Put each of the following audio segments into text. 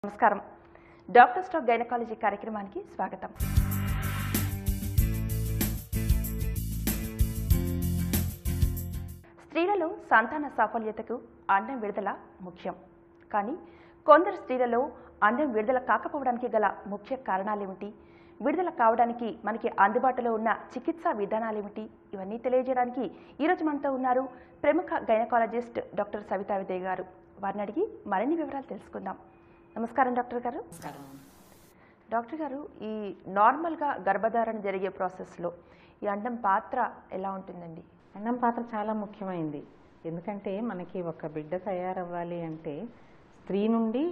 నమస్కారం. Doctor stock gynaecology కార్యక్రమానికి స్వాగతం. స్త్రీలలో సంతాన సాఫల్యతకు అండం విడుదల ముఖ్యం. కానీ కొందరు స్త్రీలలో అండం విడుదల కాకపోవడానికి గల ముఖ్య కారణాలేమిటి, విడుదల కావడానికి మనకి అందుబాటులో ఉన్న చికిత్సా విధానాలేమిటి, ఇవన్నీ తెలియజేయడానికి ఈరోజు మనతో ఉన్నారు ప్రముఖ గైనకాలజిస్ట్ డాక్టర్ సవితా విజయ్ గారు. వారిని అడిగి మరిన్ని వివరాలు తెలుసుకుందాం. నమస్కారం డాక్టర్ గారు. డాక్టర్ గారు, ఈ నార్మల్గా గర్భధారణ జరిగే ప్రాసెస్లో ఈ అండం పాత్ర ఎలా ఉంటుందండి? అండం పాత్ర చాలా ముఖ్యమైనది. ఎందుకంటే మనకి ఒక బిడ్డ తయారవ్వాలి అంటే స్త్రీ నుండి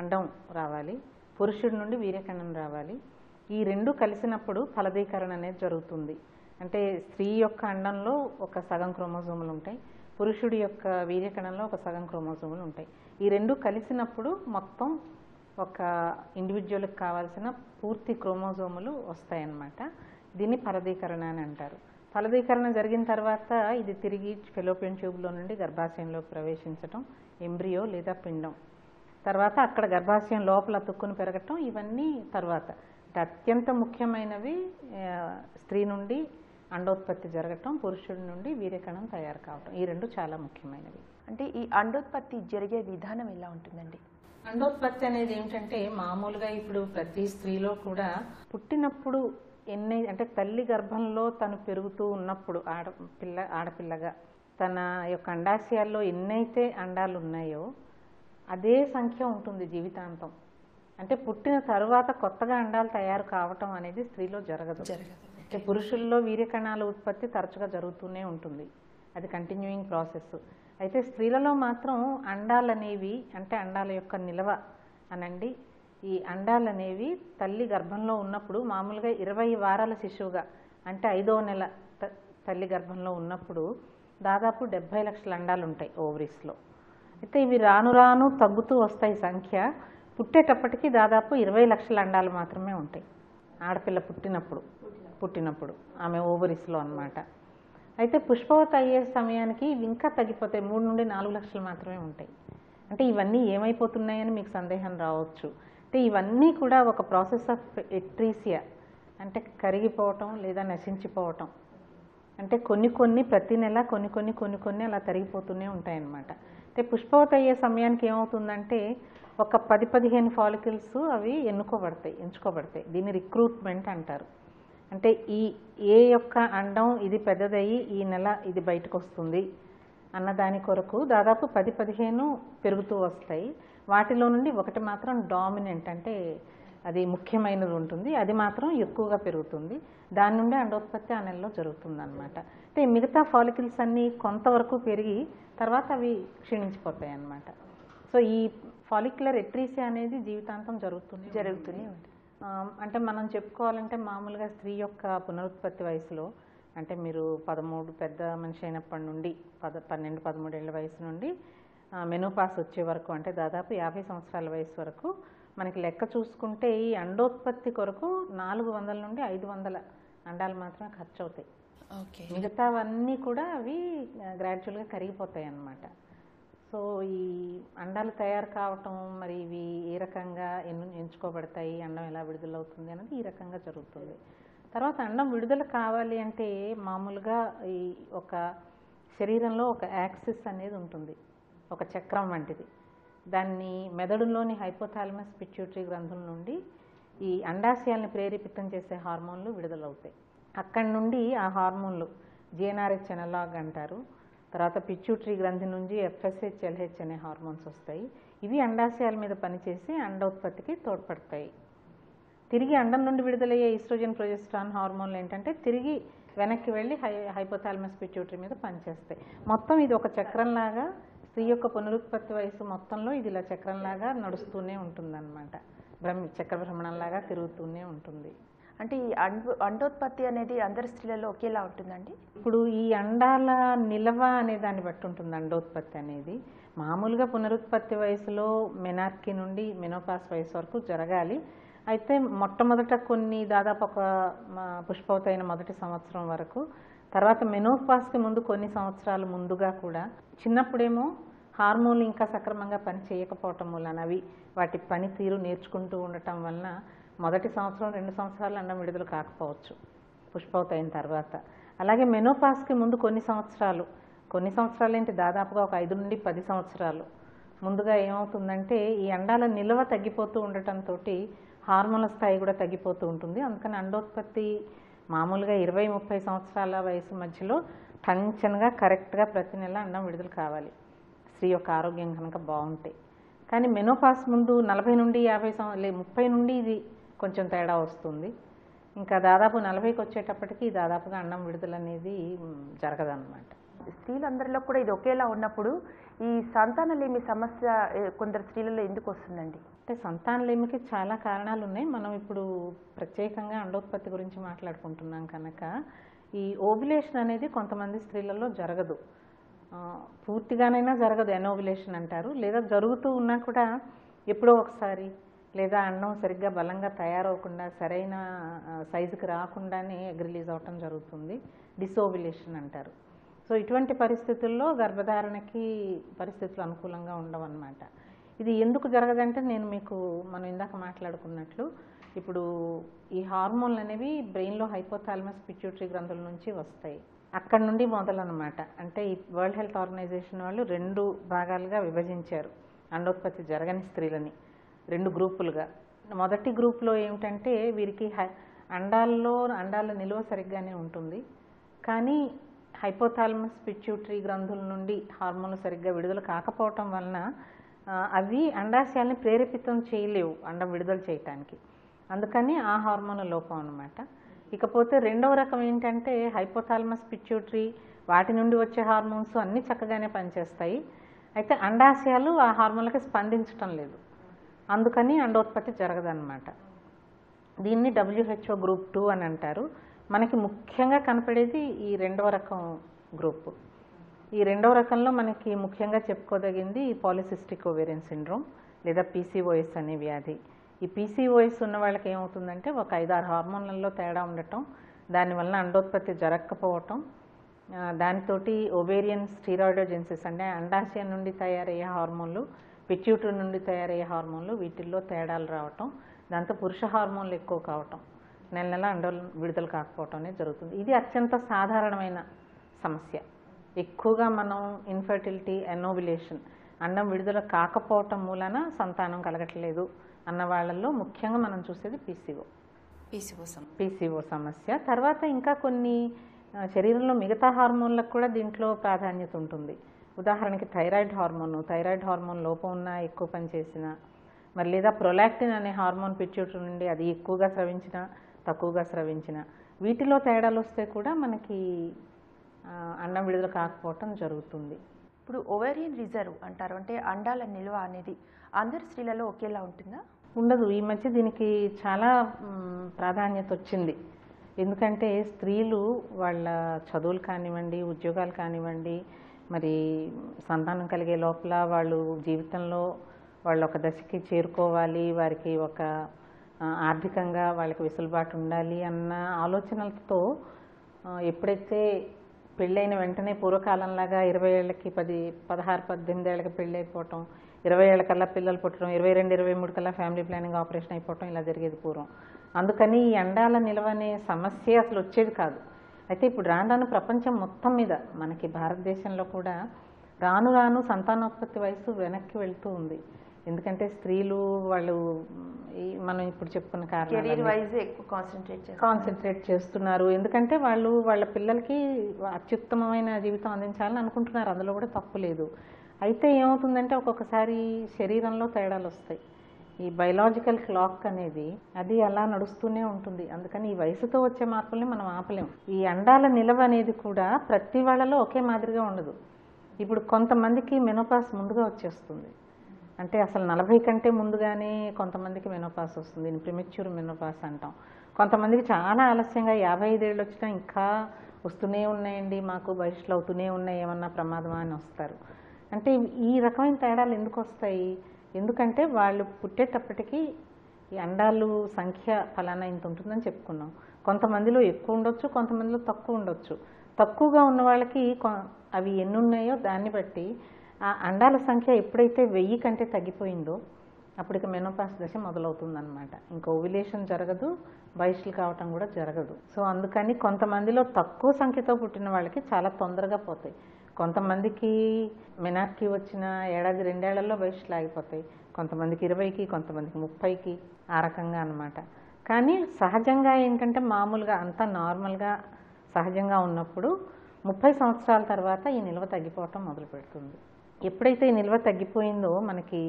అండం రావాలి, పురుషుడి నుండి వీర్యకణం రావాలి. ఈ రెండు కలిసినప్పుడు ఫలదీకరణ అనేది జరుగుతుంది. అంటే స్త్రీ యొక్క అండంలో ఒక సగం క్రోమోజోములు ఉంటాయి, పురుషుడి యొక్క వీర్యకణంలో ఒక సగం క్రోమోజోములు ఉంటాయి. ఈ రెండు కలిసినప్పుడు మొత్తం ఒక ఇండివిజువల్కి కావాల్సిన పూర్తి క్రోమోజోములు వస్తాయన్నమాట. దీన్ని ఫలదీకరణ అని అంటారు. ఫలదీకరణ జరిగిన తర్వాత ఇది తిరిగి ఫెలోపియన్ ట్యూబ్లో నుండి గర్భాశయంలోకి ప్రవేశించటం, ఎంబ్రియో లేదా పిండం, తర్వాత అక్కడ గర్భాశయం లోపల తుక్కుని పెరగటం, ఇవన్నీ తర్వాత. అత్యంత ముఖ్యమైనవి స్త్రీ నుండి అండోత్పత్తి జరగటం, పురుషుడి నుండి వీర్యకణం తయారు కావటం, ఈ రెండు చాలా ముఖ్యమైనవి. అంటే ఈ అండోత్పత్తి జరిగే విధానం ఎలా ఉంటుందండి? అండోత్పత్తి అనేది ఏమిటంటే మామూలుగా ఇప్పుడు ప్రతి స్త్రీలో కూడా పుట్టినప్పుడు అంటే తల్లి గర్భంలో తను పెరుగుతూ ఉన్నప్పుడు ఆడపిల్లగా తన యొక్క అండాశయాల్లో ఎన్నైతే అండాలు ఉన్నాయో అదే సంఖ్య ఉంటుంది జీవితాంతం. అంటే పుట్టిన తరువాత కొత్తగా అండాలు తయారు కావటం అనేది స్త్రీలో జరగదు. అంటే పురుషుల్లో వీర్యకణాల ఉత్పత్తి తరచుగా జరుగుతూనే ఉంటుంది, అది కంటిన్యూయింగ్ ప్రాసెస్. అయితే స్త్రీలలో మాత్రం అండాలనేవి, అంటే అండాల యొక్క నిల్వ అనండి, ఈ అండాలనేవి తల్లి గర్భంలో ఉన్నప్పుడు మామూలుగా 20 వారాల శిశువుగా, అంటే 5వ నెల తల్లి గర్భంలో ఉన్నప్పుడు దాదాపు 70 లక్షల అండాలు ఉంటాయి ఓవరీస్లో. అయితే ఇవి రాను రాను తగ్గుతూ వస్తాయి సంఖ్య. పుట్టేటప్పటికి దాదాపు 20 లక్షల అండాలు మాత్రమే ఉంటాయి ఆడపిల్ల పుట్టినప్పుడు ఆమె ఓవరీస్లో అన్నమాట. అయితే పుష్పవతి అయ్యే సమయానికి ఇవి ఇంకా తగ్గిపోతాయి, 3 నుండి 4 లక్షలు మాత్రమే ఉంటాయి. అంటే ఇవన్నీ ఏమైపోతున్నాయని మీకు సందేహం రావచ్చు. అంటే ఇవన్నీ కూడా ఒక ప్రాసెస్ ఆఫ్ ఎట్రీసియా, అంటే కరిగిపోవటం లేదా నశించిపోవటం. అంటే కొన్ని ప్రతి నెల కొన్ని అలా తరిగిపోతూనే ఉంటాయన్నమాట. అంటే పుష్పవతి అయ్యే సమయానికి ఏమవుతుందంటే ఒక 10-15 ఫాలికల్స్ అవి ఎంచుకోబడతాయి. దీన్ని రిక్రూట్మెంట్ అంటారు. అంటే ఏ యొక్క అండం ఇది పెద్దదయ్యి ఈ నెల ఇది బయటకు వస్తుంది అన్న దాని కొరకు దాదాపు 10-15 పెరుగుతూ వస్తాయి. వాటిలో నుండి ఒకటి మాత్రం డామినెంట్, అంటే అది ముఖ్యమైనది ఉంటుంది, అది మాత్రం ఎక్కువగా పెరుగుతుంది. దాని నుండి అండోత్పత్తి ఆ నెలలో జరుగుతుంది అనమాట. అంటే మిగతా ఫాలికల్స్ అన్నీ కొంతవరకు పెరిగి తర్వాత అవి క్షీణించిపోతాయి అన్నమాట. సో ఈ ఫాలిక్యులర్ ఎట్రీసియా అనేది జీవితాంతం జరుగుతూనే ఉంటుంది. అంటే మనం చెప్పుకోవాలంటే మామూలుగా స్త్రీ యొక్క పునరుత్పత్తి వయసులో, అంటే మీరు 13 పెద్ద మనిషి అయినప్పటి నుండి 12-13 ఏళ్ళ వయసు నుండి మెనోపాస్ వచ్చే వరకు, అంటే దాదాపు 50 సంవత్సరాల వయసు వరకు మనకి లెక్క చూసుకుంటే ఈ అండోత్పత్తి కొరకు 400 నుండి 500 అండాలు మాత్రమే ఖర్చు అవుతాయి. మిగతావన్నీ కూడా అవి గ్రాడ్యువల్గా కరిగిపోతాయి అన్నమాట. సో ఈ అండాలు తయారు కావటం, మరి ఇవి ఏ రకంగా ఎంచుకోబడతాయి, అండం ఎలా విడుదలవుతుంది అనేది ఈ రకంగా జరుగుతుంది. తర్వాత అండం విడుదల కావాలి అంటే మామూలుగా ఈ ఒక శరీరంలో ఒక యాక్సిస్ అనేది ఉంటుంది, ఒక చక్రం వంటిది. దాన్ని మెదడులోని హైపోథాలమస్ పిట్యూటరీ గ్రంథుల నుండి ఈ అండాశయాల్ని ప్రేరేపితం చేసే హార్మోన్లు విడుదలవుతాయి. అక్కడి నుండి ఆ హార్మోన్లు GnRH ఎనలాగ్ అంటారు. తర్వాత పిట్యూటరీ గ్రంథి నుంచి FSH, LH అనే హార్మోన్స్ వస్తాయి. ఇవి అండాశయాల మీద పనిచేసి అండోత్పత్తికి తోడ్పడతాయి. తిరిగి అండం నుండి విడుదలయ్యే ఈస్ట్రోజన్, ప్రొజెస్ట్రాన్ హార్మోన్లు ఏంటంటే తిరిగి వెనక్కి వెళ్ళి హైపోథాలమస్ పిట్యూటరీ మీద పనిచేస్తాయి. మొత్తం ఇది ఒక చక్రంలాగా, స్త్రీ యొక్క పునరుత్పత్తి వయసు మొత్తంలో ఇది ఇలా చక్రంలాగా నడుస్తూనే ఉంటుందన్నమాట. చక్ర భ్రమణంలాగా తిరుగుతూనే ఉంటుంది. అంటే ఈ అండోత్పత్తి అనేది అందరి స్త్రీలలో ఒకేలా ఉంటుందండి? ఇప్పుడు ఈ అండాల నిల్వ అనే దాన్ని బట్టి ఉంటుంది అండోత్పత్తి అనేది. మామూలుగా పునరుత్పత్తి వయసులో మెనార్కీ నుండి మెనోపాస్ వయసు వరకు జరగాలి. అయితే మొట్టమొదట దాదాపు ఒక పుష్పవతి అయిన మొదటి సంవత్సరం వరకు, తర్వాత మెనోపాస్కి ముందు కొన్ని సంవత్సరాల ముందుగా కూడా, చిన్నప్పుడేమో హార్మోన్లు ఇంకా సక్రమంగా పని చేయకపోవటం వలన అవి వాటి పనితీరు నేర్చుకుంటూ ఉండటం వలన మొదటి సంవత్సరం 2 సంవత్సరాలు అండం విడుదల కాకపోవచ్చు పుష్పవతి అయిన తర్వాత. అలాగే మెనోపాస్కి ముందు కొన్ని సంవత్సరాలు ఏంటి, దాదాపుగా ఒక 5 నుండి 10 సంవత్సరాలు ముందుగా ఏమవుతుందంటే ఈ అండాల నిల్వ తగ్గిపోతూ ఉండటంతో హార్మోన్ల స్థాయి కూడా తగ్గిపోతూ ఉంటుంది. అందుకని అండోత్పత్తి మామూలుగా 20-30 సంవత్సరాల వయసు మధ్యలో టంచన్గా కరెక్ట్గా ప్రతి నెల అండం విడుదల కావాలి స్త్రీ యొక్క ఆరోగ్యం కనుక బాగుంటే. కానీ మెనోపాస్ ముందు 40 నుండి 30 నుండి ఇది కొంచెం తేడా వస్తుంది. ఇంకా దాదాపు 40కి వచ్చేటప్పటికి దాదాపుగా అండం విడుదల అనేది జరగదన్నమాట. స్త్రీలందరిలో కూడా ఇది ఒకేలా ఉన్నప్పుడు ఈ సంతానలేమి సమస్య కొందరు స్త్రీలలో ఎందుకు వస్తుందండి? అంటే సంతానలేమికి చాలా కారణాలు ఉన్నాయి. మనం ఇప్పుడు ప్రత్యేకంగా అండోత్పత్తి గురించి మాట్లాడుకుంటున్నాం కనుక ఈ ఓవ్యులేషన్ అనేది కొంతమంది స్త్రీలలో జరగదు, పూర్తిగానైనా జరగదు, ఎనోవ్యులేషన్ అంటారు. లేదా జరుగుతూ ఉన్నా కూడా ఎప్పుడో ఒకసారి, లేదా అండం సరిగ్గా బలంగా తయారవకుండా సరైన సైజుకి రాకుండానే ఎగ్ రిలీజ్ అవటం జరుగుతుంది, డిసోవ్యులేషన్ అంటారు. సో ఇటువంటి పరిస్థితుల్లో గర్భధారణకి పరిస్థితులు అనుకూలంగా ఉండవన్నమాట. ఇది ఎందుకు జరగదంటే మనం ఇందాక మాట్లాడుకున్నట్లు ఇప్పుడు ఈ హార్మోన్లు అనేవి బ్రెయిన్లో హైపోథాలమస్ పిట్యూటరీ గ్రంథుల నుంచి వస్తాయి. అక్కడ నుండి మొదలన్నమాట. అంటే ఈ వరల్డ్ హెల్త్ ఆర్గనైజేషన్ వాళ్ళు 2 భాగాలుగా విభజించారు అండోత్పత్తి జరగని స్త్రీలని, 2 గ్రూపులుగా. మొదటి గ్రూప్లో ఏమిటంటే వీరికి అండాల నిల్వ సరిగ్గానే ఉంటుంది, కానీ హైపోథాలమస్ పిట్యూటరీ గ్రంథుల నుండి హార్మోన్లు సరిగ్గా విడుదల కాకపోవటం వలన అవి అండాశయాల్ని ప్రేరేపితం చేయలేవు అండం విడుదల చేయటానికి. అందుకని ఆ హార్మోన్ల లోపం అన్నమాట. ఇకపోతే రెండవ రకం ఏంటంటే హైపోథాలమస్ పిట్యూటరీ వాటి నుండి వచ్చే హార్మోన్స్ అన్నీ చక్కగానే పనిచేస్తాయి, అయితే అండాశయాలు ఆ హార్మోన్లకి స్పందించటం లేదు, అందుకని అండోత్పత్తి జరగదన్నమాట. దీన్ని WHO గ్రూప్ 2 అని అంటారు. మనకి ముఖ్యంగా కనపడేది ఈ 2వ రకం గ్రూపు. ఈ 2వ రకంలో మనకి ముఖ్యంగా చెప్పుకోదగింది పాలిసిస్టిక్ ఓవేరియన్ సిండ్రోమ్ లేదా PCOS అనే వ్యాధి. ఈ PCOS ఉన్న వాళ్ళకి ఏమవుతుందంటే ఒక 5-6 హార్మోన్లలో తేడా ఉండటం, దానివల్ల అండోత్పత్తి జరగకపోవటం, దానితోటి ఓవేరియన్ స్టీరాయిడోజెన్సిస్ అంటే అండాశయం నుండి తయారయ్యే హార్మోన్లు, పిట్యూటరీ నుండి తయారయ్యే హార్మోన్లు వీటిల్లో తేడాలు రావటం, దాంతో పురుష హార్మోన్లు ఎక్కువ కావటం, నెల అండం విడుదల కాకపోవటం అనేది జరుగుతుంది. ఇది అత్యంత సాధారణమైన సమస్య. ఎక్కువగా మనం ఇన్ఫర్టిలిటీ, ఎనోవ్యులేషన్, అండం విడుదల కాకపోవటం మూలన సంతానం కలగట్లేదు అన్న వాళ్ళల్లో ముఖ్యంగా మనం చూసేది PCO సమస్య. తర్వాత ఇంకా కొన్ని శరీరంలో మిగతా హార్మోన్లకు కూడా దీంట్లో ప్రాధాన్యత ఉంటుంది. ఉదాహరణకి థైరాయిడ్ హార్మోన్ లోపం ఉన్నా ఎక్కువ పనిచేసిన, మరి లేదా ప్రొలాక్టిన్ అనే హార్మోన్ పిట్యూటరీ నుండి అది ఎక్కువగా స్రవించిన తక్కువగా స్రవించిన, వీటిలో తేడాలు వస్తే కూడా మనకి అండం విడుదల కాకపోవటం జరుగుతుంది. ఇప్పుడు ఓవేరియన్ రిజర్వ్ అంటారు, అంటే అండాల నిల్వ అనేది అందరి స్త్రీలలో ఒకేలా ఉంటుందా? ఉండదు. ఈ మధ్య దీనికి చాలా ప్రాధాన్యత వచ్చింది. ఎందుకంటే స్త్రీలు వాళ్ళ చదువులు కానివ్వండి, ఉద్యోగాలు కానివ్వండి, మరి సంతానం కలిగే లోపల వాళ్ళు జీవితంలో వాళ్ళు ఒక దశకి చేరుకోవాలి, వారికి ఒక ఆర్థికంగా వాళ్ళకి వెసులుబాటు ఉండాలి అన్న ఆలోచనలతో ఎప్పుడైతే పెళ్ళైన వెంటనే పూర్వకాలంలాగా 20 ఏళ్ళకి 16-18 ఏళ్ళకి పెళ్ళి అయిపోవటం, 20 ఏళ్ళకల్లా పిల్లలు పుట్టడం, 22-23 కల్లా ఫ్యామిలీ ప్లానింగ్ ఆపరేషన్ అయిపోవటం ఇలా జరిగేది పూర్వం. అందుకని ఈ అండాల నిల్వ అనే సమస్య అసలు వచ్చేది కాదు. అయితే ఇప్పుడు రాను ప్రపంచం మొత్తం మీద మనకి భారతదేశంలో కూడా రాను సంతానోత్పత్తి వయసు వెనక్కి వెళ్తూ ఉంది. ఎందుకంటే స్త్రీలు వాళ్ళు మనం ఇప్పుడు చెప్పుకున్న కారణాలు కాన్సన్ట్రేట్ చేస్తున్నారు. ఎందుకంటే వాళ్ళు వాళ్ళ పిల్లలకి అత్యుత్తమమైన జీవితం అందించాలని అనుకుంటున్నారు, అందులో కూడా తప్పు లేదు. అయితే ఏమవుతుందంటే ఒక్కొక్కసారి శరీరంలో తేడాలు వస్తాయి. ఈ బయలాజికల్ క్లాక్ అనేది అది అలా నడుస్తూనే ఉంటుంది. అందుకని ఈ వయసుతో వచ్చే మార్పుల్ని మనం ఆపలేం. ఈ అండాల నిలవ అనేది కూడా ప్రతి వాళ్ళలో ఒకే మాదిరిగా ఉండదు. ఇప్పుడు కొంతమందికి మెనోపాస్ ముందుగా వచ్చేస్తుంది, అంటే అసలు 40 కంటే ముందుగానే కొంతమందికి మెనోపాస్ వస్తుంది, దీన్ని ప్రిమెచ్యూర్ మెనోపాస్ అంటాం. కొంతమందికి చాలా ఆలస్యంగా 55 ఏళ్ళు వచ్చినా ఇంకా వస్తూనే ఉన్నాయండి, మాకు భవిష్యత్తులో అవుతూనే ఉన్నాయి, ఏమన్నా ప్రమాదమా అని వస్తారు. అంటే ఈ రకమైన తేడాలు ఎందుకు వస్తాయి? ఎందుకంటే వాళ్ళు పుట్టేటప్పటికి ఈ అండాలు సంఖ్య ఫలానా ఇంత ఉంటుందని చెప్పుకున్నాం. కొంతమందిలో ఎక్కువ ఉండొచ్చు, కొంతమందిలో తక్కువ ఉండొచ్చు. తక్కువగా ఉన్న వాళ్ళకి అవి ఎన్ని ఉన్నాయో దాన్ని బట్టి ఆ అండాల సంఖ్య ఎప్పుడైతే 1000 కంటే తగ్గిపోయిందో అప్పుడు ఇక మెనోపాస్ దశ మొదలవుతుందన్నమాట. ఇంకా ఓవ్యులేషన్ జరగదు, వయసులు కావటం కూడా జరగదు. సో అందుకని కొంతమందిలో తక్కువ సంఖ్యతో పుట్టిన వాళ్ళకి చాలా తొందరగా పోతాయి. కొంతమందికి మెనార్కీ వచ్చిన ఏడాది 2 ఏళ్లలో వయసులు ఆగిపోతాయి, కొంతమందికి 20కి, కొంతమందికి 30కి, ఆ రకంగా అన్నమాట. కానీ సహజంగా ఏంటంటే మామూలుగా అంతా నార్మల్గా సహజంగా ఉన్నప్పుడు 30 సంవత్సరాల తర్వాత ఈ నిల్వ తగ్గిపోవటం మొదలు పెడుతుంది. ఎప్పుడైతే ఈ నిల్వ తగ్గిపోయిందో మనకి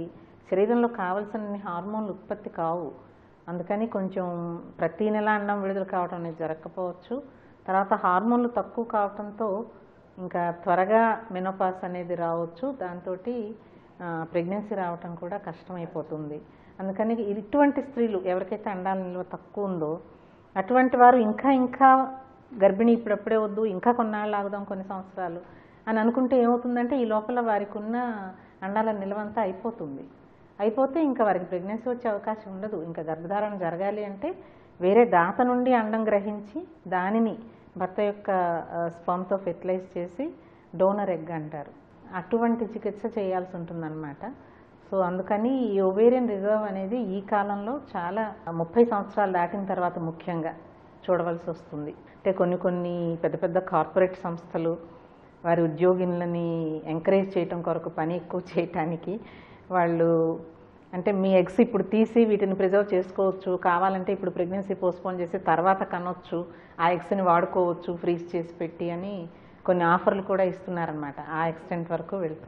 శరీరంలో కావాల్సిన హార్మోన్లు ఉత్పత్తి కావు. అందుకని కొంచెం ప్రతి నెల అండం విడుదల కావడం అనేది జరగకపోవచ్చు. తర్వాత హార్మోన్లు తక్కువ కావడంతో ఇంకా త్వరగా మెనోపాస్ అనేది రావచ్చు. దాంతో ప్రెగ్నెన్సీ రావటం కూడా కష్టమైపోతుంది. అందుకని ఇటువంటి స్త్రీలు ఎవరికైతే అండాల నిల్వ తక్కువ ఉందో అటువంటి వారు ఇంకా గర్భిణీ ఇప్పుడప్పుడే వద్దు, ఇంకా కొన్నాళ్ళు ఆగుదాం, కొన్ని సంవత్సరాలు అని అనుకుంటే ఏమవుతుందంటే ఈ లోపల వారికి ఉన్న అండాల నిల్వంతా అయిపోతే ఇంకా వారికి ప్రెగ్నెన్సీ వచ్చే అవకాశం ఉండదు. ఇంకా గర్భధారణ జరగాలి అంటే వేరే దాత నుండి అండం గ్రహించి దానిని భర్త యొక్క స్పర్మ్తో ఫెర్టిలైజ్ చేసి డోనర్ ఎగ్ అంటారు, అటువంటి చికిత్స చేయాల్సి ఉంటుందన్నమాట. సో అందుకని ఈ ఓవేరియన్ రిజర్వ్ అనేది ఈ కాలంలో చాలా 30 సంవత్సరాలు దాటిన తర్వాత ముఖ్యంగా చూడవలసి వస్తుంది. అంటే కొన్ని పెద్ద కార్పొరేట్ సంస్థలు వారి ఉద్యోగినులని ఎంకరేజ్ చేయటం కొరకు, పని ఎక్కువ చేయటానికి వాళ్ళు అంటే మీ ఎగ్స్ ఇప్పుడు తీసి వీటిని ప్రిజర్వ్ చేసుకోవచ్చు, కావాలంటే ఇప్పుడు ప్రెగ్నెన్సీ పోస్ట్పోన్ చేసి తర్వాత కనొచ్చు, ఆ ఎగ్స్ని వాడుకోవచ్చు ఫ్రీజ్ చేసి పెట్టి అని కొన్ని ఆఫర్లు కూడా ఇస్తున్నారనమాట. ఆ ఎక్స్టెంట్ వరకు వెళ్తుంది.